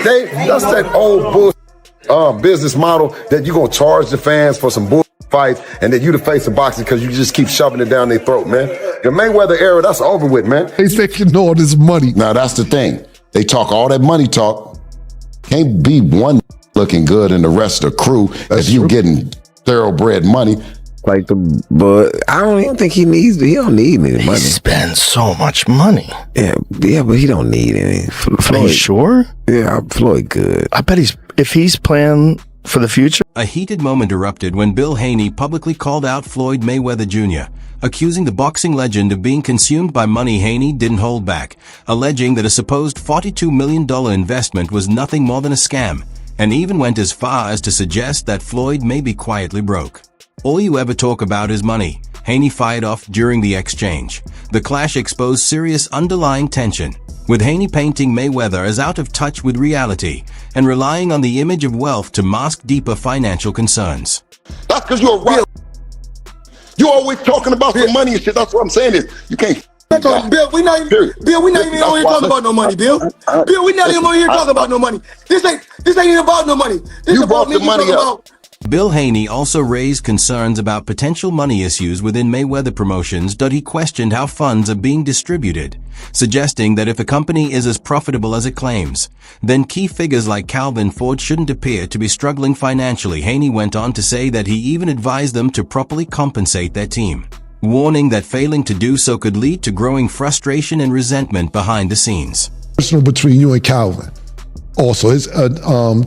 That's that old bull business model that you're gonna charge the fans for some bull fights, and then you the face of boxing because you just keep shoving it down their throat, man. The Mayweather era, that's over with, man. He's making all this money. Now that's the thing. They talk all that money talk. Can't be one looking good and the rest of the crew if you getting thoroughbred money. Like but I don't even think he needs. He don't need any money. He spends so much money. Yeah, but he don't need any. Floyd, are you sure? Yeah, Floyd good. I bet if he's playing for the future. A heated moment erupted when Bill Haney publicly called out Floyd Mayweather Jr., accusing the boxing legend of being consumed by money. Haney didn't hold back, alleging that a supposed $42 million investment was nothing more than a scam, and even went as far as to suggest that Floyd may be quietly broke. All you ever talk about is money, Haney fired off during the exchange. The clash exposed serious underlying tension, with Haney painting Mayweather as out of touch with reality and relying on the image of wealth to mask deeper financial concerns. That's because you're right. You always talking about some money and shit. That's what I'm saying is you can't. Bill, we not even on here talking about no money, Bill. Bill, we not even on here talking about no money. This ain't even about no money. This You about brought me the money talking up. about. Bill Haney also raised concerns about potential money issues within Mayweather Promotions. He questioned how funds are being distributed, suggesting that if a company is as profitable as it claims, then key figures like Calvin Ford shouldn't appear to be struggling financially. Haney went on to say that he even advised them to properly compensate their team, warning that failing to do so could lead to growing frustration and resentment behind the scenes. Personal between you and Calvin. Also, his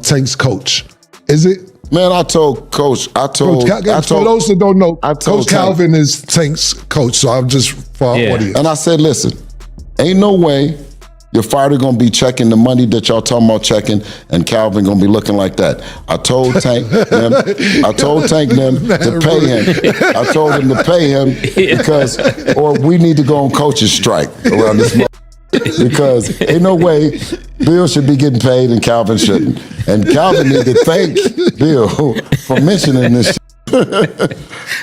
Tank's coach. Is it? Man, I told Coach, For those that don't know, Coach Calvin is Tank's coach, so I'm just for our audience. And I said, listen, ain't no way your fighter gonna be checking the money that y'all talking about checking, and Calvin gonna be looking like that. I told Tank them to pay him. I told him to pay him because, or we need to go on coach's strike around this month. Because ain't no way Bill should be getting paid and Calvin shouldn't. And Calvin need to thank Bill for mentioning this shit.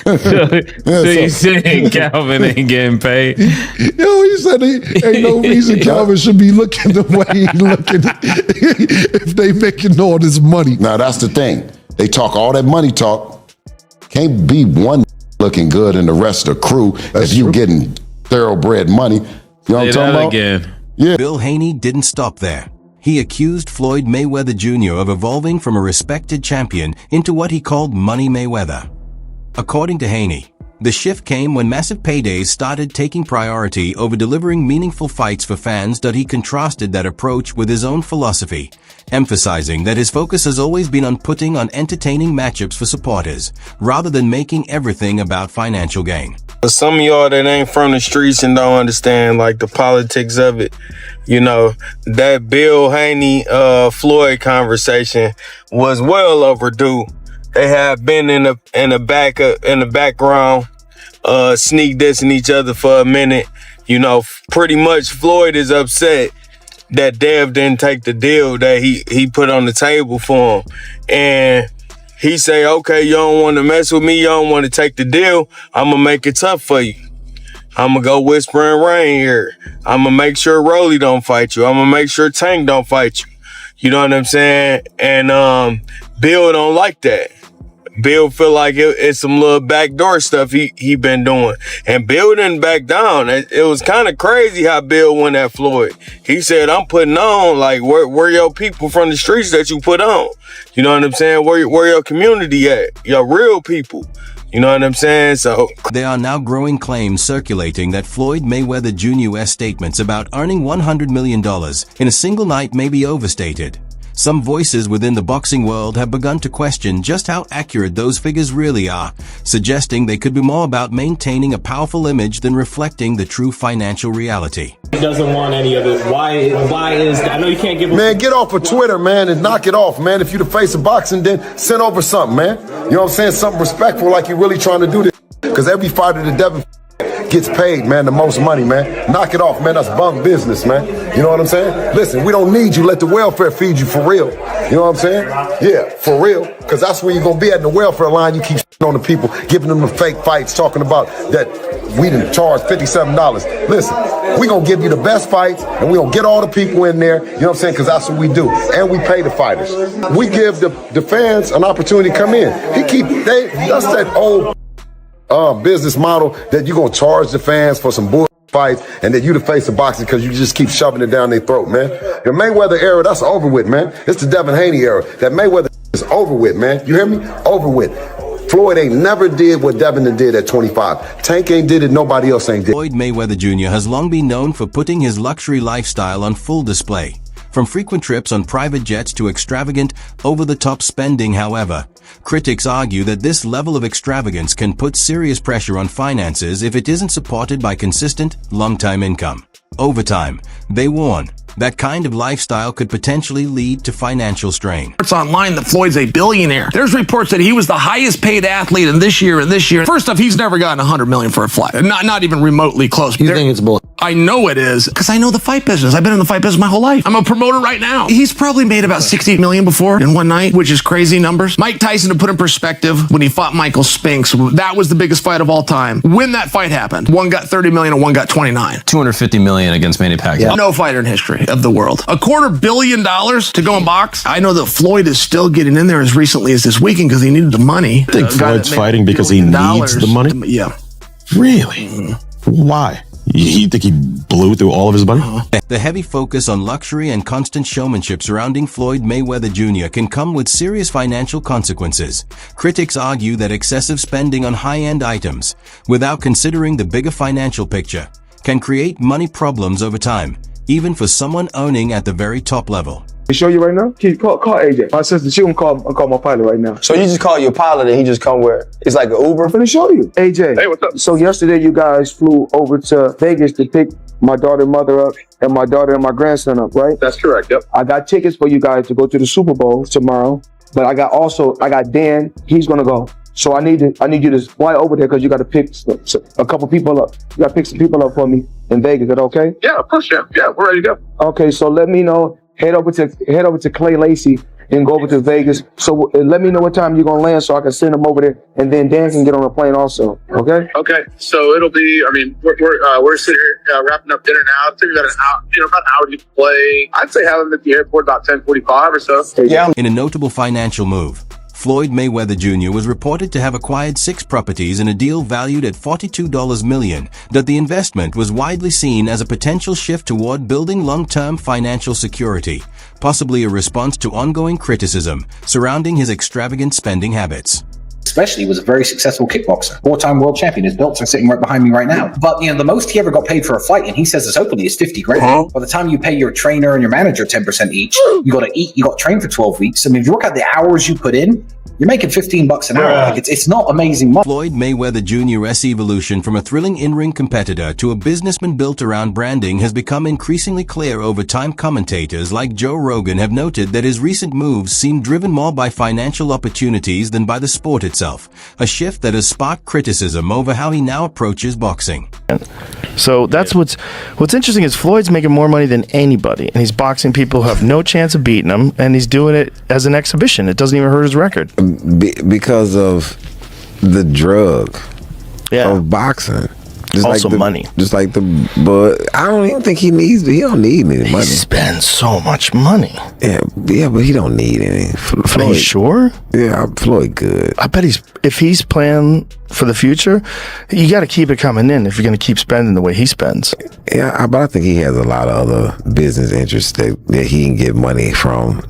So you saying Calvin ain't getting paid? Yo, he said ain't no reason Calvin should be looking the way he looking if they making all this money. Now that's the thing. They talk all that money talk. Can't be one looking good and the rest of the crew if you getting thoroughbred money. You know what I'm talking about? Again. Yeah. Bill Haney didn't stop there. He accused Floyd Mayweather Jr. of evolving from a respected champion into what he called Money Mayweather. According to Haney, the shift came when massive paydays started taking priority over delivering meaningful fights for fans. He contrasted that approach with his own philosophy, emphasizing that his focus has always been on putting on entertaining matchups for supporters, rather than making everything about financial gain. Some of y'all that ain't from the streets and don't understand like the politics of it, you know, that Bill Haney Floyd conversation was well overdue. They have been in the background sneak dissing each other for a minute. You know, pretty much Floyd is upset that Dev didn't take the deal that he put on the table for him. And he say, okay, you don't want to mess with me, you don't want to take the deal, I'm going to make it tough for you. I'm going to go whisper and rain here. I'm going to make sure Rolly don't fight you. I'm going to make sure Tank don't fight you. You know what I'm saying? And Bill don't like that. Bill feel like it's some little backdoor stuff he been doing. And Bill didn't back down. It was kind of crazy how Bill went at Floyd. He said, I'm putting on, like, where your people from the streets that you put on? You know what I'm saying? Where your community at? Your real people. You know what I'm saying? So there are now growing claims circulating that Floyd Mayweather Jr.'s statements about earning $100 million in a single night may be overstated. Some voices within the boxing world have begun to question just how accurate those figures really are, suggesting they could be more about maintaining a powerful image than reflecting the true financial reality. He doesn't want any of it. Why is I know you can't give him. Man, get off of Twitter, man, and knock it off, man. If you the face of boxing, then send over something, man. You know what I'm saying? Something respectful like you're really trying to do this. Because every fighter the devil gets paid, man, the most money, man. Knock it off, man. That's bum business, man. You know what I'm saying? Listen, we don't need you. Let the welfare feed you for real. You know what I'm saying? Yeah, for real. Because that's where you're going to be at in the welfare line. You keep on the people, giving them the fake fights, talking about that we didn't charge $57. Listen, we going to give you the best fights, and we going to get all the people in there, you know what I'm saying, because that's what we do. And we pay the fighters. We give the fans an opportunity to come in. That's that old business model that you're going to charge the fans for some bull fights, and that you the face of boxing because you just keep shoving it down their throat, man. The Mayweather era, that's over with, man. It's the Devin Haney era. That Mayweather is over with, man. You hear me? Over with. Floyd ain't never did what Devin did at 25. Tank ain't did it, nobody else ain't did it. Floyd Mayweather Jr. has long been known for putting his luxury lifestyle on full display. From frequent trips on private jets to extravagant, over-the-top spending, however, critics argue that this level of extravagance can put serious pressure on finances if it isn't supported by consistent, long-time income. Over time, they warn, that kind of lifestyle could potentially lead to financial strain. It's online that Floyd's a billionaire. There's reports that he was the highest paid athlete in this year. First off, he's never gotten $100 million for a fight. Not even remotely close. You think it's bull? I know it is, because I know the fight business. I've been in the fight business my whole life. I'm a promoter right now. He's probably made about $60 million before in one night, which is crazy numbers. Mike Tyson, to put in perspective, when he fought Michael Spinks, that was the biggest fight of all time. When that fight happened, one got $30 million and one got $29. $250 million against Manny Pacquiao. Yeah. No fighter in history of the world. $250 million to go and box. I know that Floyd is still getting in there as recently as this weekend because he needed the money. I think Floyd's fighting because he needs the money? Yeah. Really? Why? You think he blew through all of his money? The heavy focus on luxury and constant showmanship surrounding Floyd Mayweather Jr. can come with serious financial consequences. Critics argue that excessive spending on high-end items, without considering the bigger financial picture, can create money problems over time, even for someone owning at the very top level. Show you right now? Call AJ. My sister, she gonna call my pilot right now. So you just call your pilot and he just come where? It's like an Uber? I'm finna show you. AJ. Hey, what's up? So yesterday you guys flew over to Vegas to pick my daughter and mother up and my daughter and my grandson up, right? That's correct, yep. I got tickets for you guys to go to the Super Bowl tomorrow, but I got Dan, he's gonna go. So I need you to fly over there because you got to pick a couple people up. You got to pick some people up for me in Vegas. Is that okay? Yeah, of course, yeah, we're ready to go. Okay, so let me know. Head over to Clay Lacey and go over to Vegas. So let me know what time you're gonna land so I can send them over there, and then Dan can get on a plane also. Okay? Okay. So it'll be. I mean, we're sitting here wrapping up dinner now. It's about an hour. About an hour to play. I'd say have them at the airport about 10:45 or so. Yeah. In a notable financial move, Floyd Mayweather Jr. was reported to have acquired 6 properties in a deal valued at $42 million, that the investment was widely seen as a potential shift toward building long-term financial security, possibly a response to ongoing criticism surrounding his extravagant spending habits. Especially, he was a very successful kickboxer, 4-time world champion. His belts are sitting right behind me right now. But the most he ever got paid for a fight, and he says this openly, is $50 grand. By the time you pay your trainer and your manager 10% each, you got to eat. You got to train for 12 weeks. I mean, if you work out the hours you put in, you're making $15 an hour. Like it's not amazing money. Floyd Mayweather Jr.'s evolution from a thrilling in-ring competitor to a businessman built around branding has become increasingly clear over time. Commentators like Joe Rogan have noted that his recent moves seem driven more by financial opportunities than by the sport itself, a shift that has sparked criticism over how he now approaches boxing. So that's what's interesting is Floyd's making more money than anybody, and he's boxing people who have no chance of beating him, and he's doing it as an exhibition. It doesn't even hurt his record. Because of the drug of boxing. Just also like money. But I don't even think he don't need any money. He spends so much money. Yeah, but he don't need any. Floyd, are you sure? Yeah, Floyd good. I bet if he's planning for the future, you got to keep it coming in if you're going to keep spending the way he spends. Yeah, but I think he has a lot of other business interests that he can get money from.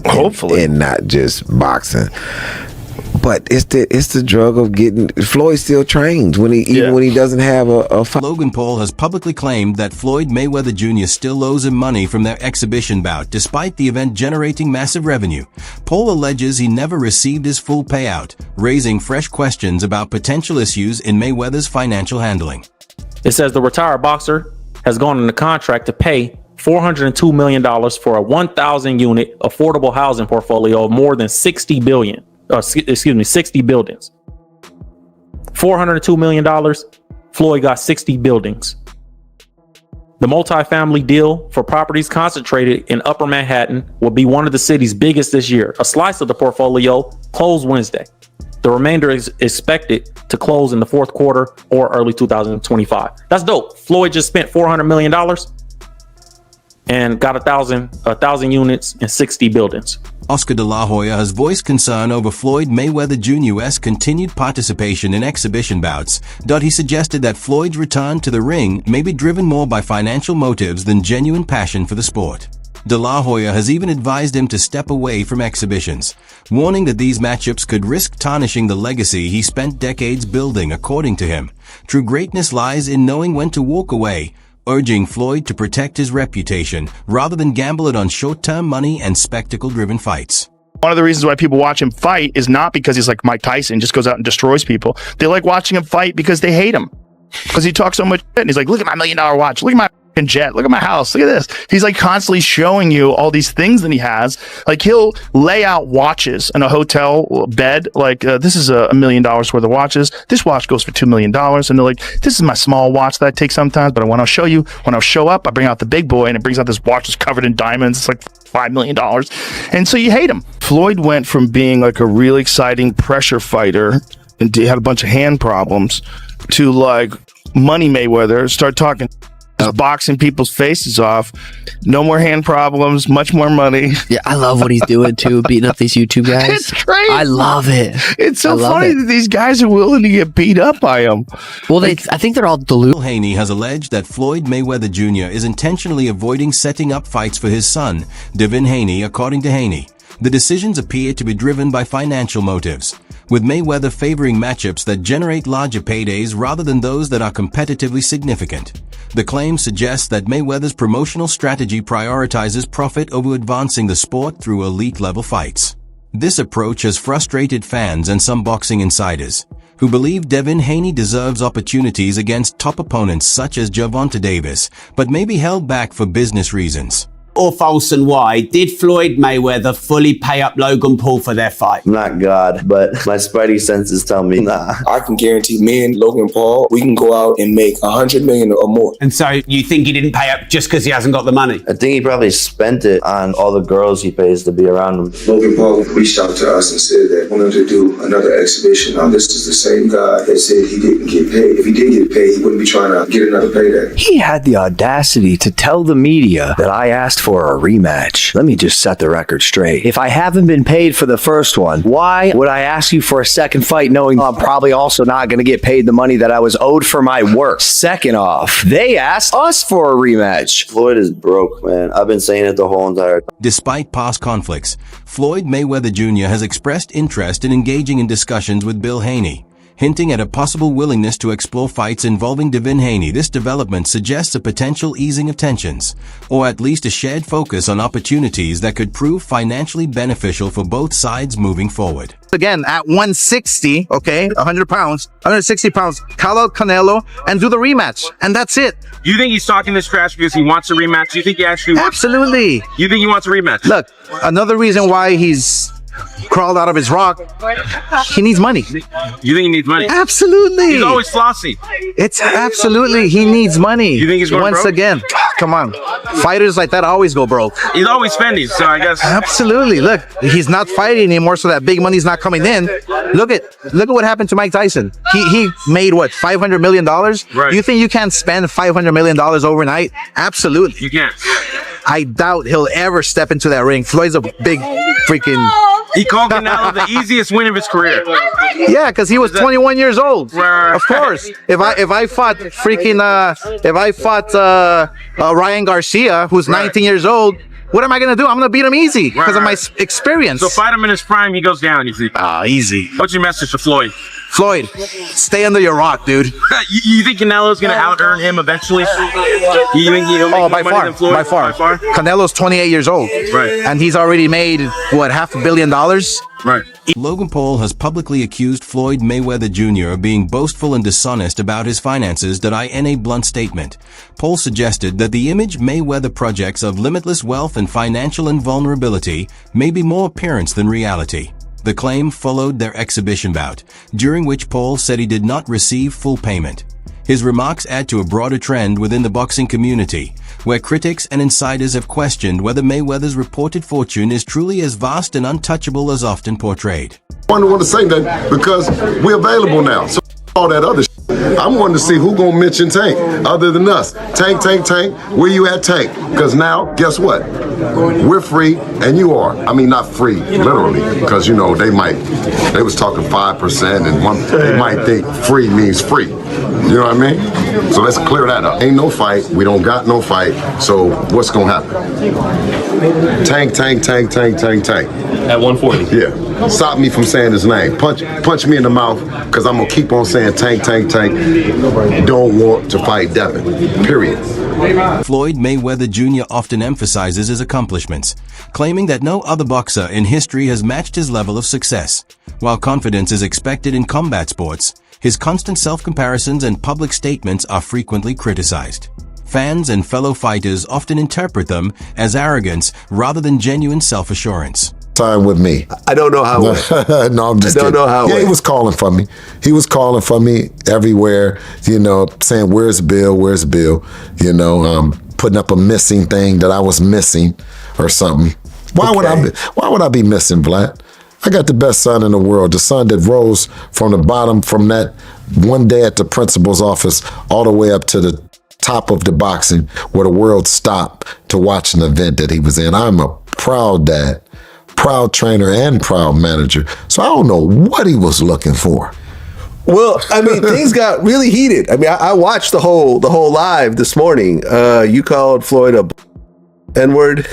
Hopefully. And not just boxing. But it's the drug of getting. Floyd still trains when he doesn't have a fight. Logan Paul has publicly claimed that Floyd Mayweather Jr. still owes him money from their exhibition bout, despite the event generating massive revenue. Paul alleges he never received his full payout, raising fresh questions about potential issues in Mayweather's financial handling. It says the retired boxer has gone into contract to pay $402 million for a 1,000-unit affordable housing portfolio of more than 60 buildings. $402 million Floyd got 60 buildings. The multifamily deal for properties concentrated in Upper Manhattan will be one of the city's biggest this year. A slice of the portfolio closed Wednesday. The remainder is expected to close in the fourth quarter or early 2025. That's dope. Floyd just spent $400 million and got 1,000 units and 60 buildings. Oscar de la Hoya has voiced concern over Floyd Mayweather Jr.'s continued participation in exhibition bouts. He suggested that Floyd's return to the ring may be driven more by financial motives than genuine passion for the sport. De La Hoya has even advised him to step away from exhibitions, warning that these matchups could risk tarnishing the legacy he spent decades building, according to him. True greatness lies in knowing when to walk away, urging Floyd to protect his reputation rather than gamble it on short-term money and spectacle-driven fights. One of the reasons why people watch him fight is not because he's like Mike Tyson, just goes out and destroys people. They like watching him fight because they hate him. Because he talks so much shit and he's like, look at my $1 million watch, look at my jet, look at my house, look at this. He's like constantly showing you all these things that he has. Like he'll lay out watches in a hotel bed, like this is $1 million worth of watches, this watch goes for $2 million, and they're like, this is my small watch that I take sometimes, but when I'll show you, when I'll show up, I bring out the big boy and it brings out this watch that's covered in diamonds. It's like $5 million, and so you hate him. Floyd went from being like a really exciting pressure fighter and had a bunch of hand problems to like Money Mayweather, start talking, boxing people's faces off, no more hand problems, much more money. Yeah, I love what he's doing too, beating up these YouTube guys. It's great. I love it. It's so funny that these guys are willing to get beat up by him. Well, I think they're all deluded. Bill Haney has alleged that Floyd Mayweather Jr. is intentionally avoiding setting up fights for his son, Devin Haney, according to Haney. The decisions appear to be driven by financial motives, with Mayweather favoring matchups that generate larger paydays rather than those that are competitively significant. The claim suggests that Mayweather's promotional strategy prioritizes profit over advancing the sport through elite-level fights. This approach has frustrated fans and some boxing insiders, who believe Devin Haney deserves opportunities against top opponents such as Gervonta Davis, but may be held back for business reasons. Or false, and why? Did Floyd Mayweather fully pay up Logan Paul for their fight? Not God, but my spidey senses tell me nah. I can guarantee me and Logan Paul, we can go out and make $100 million or more. And so you think he didn't pay up just because he hasn't got the money? I think he probably spent it on all the girls he pays to be around him. Logan Paul reached out to us and said that he wanted to do another exhibition. Now this is the same guy that said he didn't get paid. If he did get paid, he wouldn't be trying to get another payday. He had the audacity to tell the media that I asked for a rematch. Let me just set the record straight. If I haven't been paid for the first one, why would I ask you for a second fight knowing I'm probably also not going to get paid the money that I was owed for my work? Second off, they asked us for a rematch. Floyd is broke, man. I've been saying it the whole entire time. Despite past conflicts, Floyd Mayweather Jr. has expressed interest in engaging in discussions with Bill Haney, hinting at a possible willingness to explore fights involving Devin Haney. This development suggests a potential easing of tensions, or at least a shared focus on opportunities that could prove financially beneficial for both sides moving forward. Again, at 160, okay, 100 pounds, 160 pounds, call out Canelo and do the rematch, and that's it. You think he's talking this trash because he wants a rematch? You think he actually wants? Absolutely. You think he wants a rematch? Look, another reason why he's crawled out of his rock, he needs money. You think he needs money? Absolutely. He's always flossy. It's absolutely, he needs money. You think he's going Once broke? Again, come on. Fighters like that always go broke. He's always spending, so I guess. Absolutely. Look, he's not fighting anymore, so that big money's not coming in. Look at what happened to Mike Tyson. He made what, $500 million? Right. You think you can spend $500 million overnight? Absolutely. You can't. I doubt he'll ever step into that ring. Floyd's a big freaking... He called Canelo the easiest win of his career. Yeah, because he was 21 years old. Of course. If I fought Ryan Garcia, who's 19 years old, what am I gonna do? I'm gonna beat him easy because of my experience. So fight him in his prime, he goes down, you see. Easy. What's your message to Floyd? Floyd, stay under your rock, dude. You think Canelo's gonna out-earn him eventually? You think he'll make more money than Floyd? By far. Canelo's 28 years old. Right. And he's already made, what, $500 million? Right. Logan Paul has publicly accused Floyd Mayweather Jr. of being boastful and dishonest about his finances. In a blunt statement, Paul suggested that the image Mayweather projects of limitless wealth and financial invulnerability may be more appearance than reality. The claim followed their exhibition bout, during which Paul said he did not receive full payment. His remarks add to a broader trend within the boxing community, where critics and insiders have questioned whether Mayweather's reported fortune is truly as vast and untouchable as often portrayed. I want to say that because we're available now. So all that other shit. I'm wanting to see who gonna mention Tank other than us. Tank, where you at, Tank? Because now, guess what? We're free and you are. I mean, not free, literally, because you know, they was talking 5% and they might think free means free. You know what I mean? So let's clear that up. Ain't no fight, we don't got no fight, so what's gonna happen? Tank. At 140. Yeah. Stop me from saying his name. Punch me in the mouth, because I'm gonna keep on saying Tank. Don't want to fight Devin. Period. Floyd Mayweather Jr. often emphasizes his accomplishments, claiming that no other boxer in history has matched his level of success. While confidence is expected in combat sports, his constant self-comparisons and public statements are frequently criticized. Fans and fellow fighters often interpret them as arrogance rather than genuine self-assurance. Time with me. I don't know how. No, I'm just kidding. Know how. Yeah, he was calling for me. He was calling for me everywhere. You know, saying, "Where's Bill? Where's Bill?" You know, putting up a missing thing that I was missing or something. Why would I be missing, Vlad? I got the best son in the world, the son that rose from the bottom from that one day at the principal's office all the way up to the top of the boxing where the world stopped to watch an event that he was in. I'm a proud dad, proud trainer, and proud manager. So I don't know what he was looking for. Well, I mean, things got really heated. I mean, I watched the whole live this morning. You called Floyd a N-word.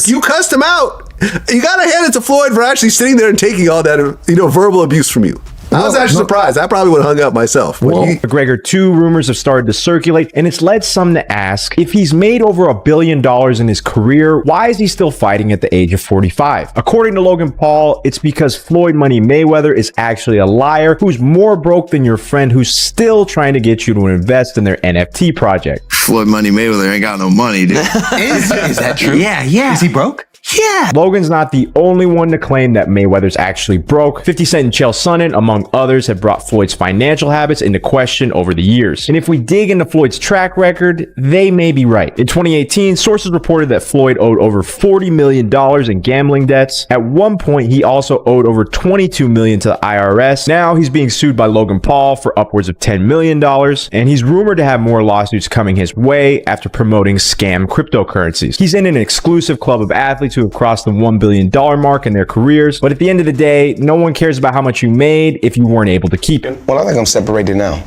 You cussed him out. You got to hand it to Floyd for actually sitting there and taking all that, verbal abuse from you. I was actually surprised. I probably would have hung up myself. McGregor, 2 rumors have started to circulate, and it's led some to ask, if he's made over $1 billion in his career, why is he still fighting at the age of 45? According to Logan Paul, it's because Floyd Money Mayweather is actually a liar who's more broke than your friend who's still trying to get you to invest in their NFT project. Floyd Money Mayweather ain't got no money, dude. Is that true? Yeah. Is he broke? Yeah. Logan's not the only one to claim that Mayweather's actually broke. 50 Cent and Chael Sonnen, among others, have brought Floyd's financial habits into question over the years. And if we dig into Floyd's track record, they may be right. In 2018, sources reported that Floyd owed over $40 million in gambling debts. At one point, he also owed over $22 million to the IRS. Now he's being sued by Logan Paul for upwards of $10 million. And he's rumored to have more lawsuits coming his way after promoting scam cryptocurrencies. He's in an exclusive club of athletes who have crossed the $1 billion mark in their careers. But at the end of the day, no one cares about how much you made if you weren't able to keep it. Well, I think I'm separated now.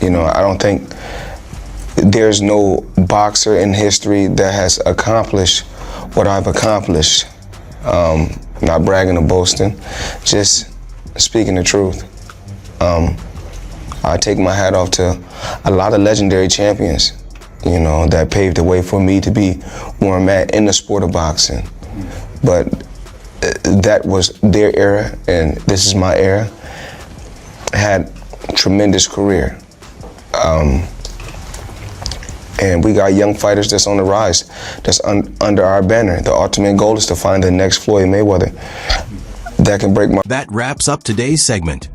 I don't think there's no boxer in history that has accomplished what I've accomplished. Not bragging or boasting, just speaking the truth. I take my hat off to a lot of legendary champions, that paved the way for me to be where I'm at in the sport of boxing. But that was their era, and this is my era. Had a tremendous career. And we got young fighters that's on the rise, that's under our banner. The ultimate goal is to find the next Floyd Mayweather that can break my... That wraps up today's segment.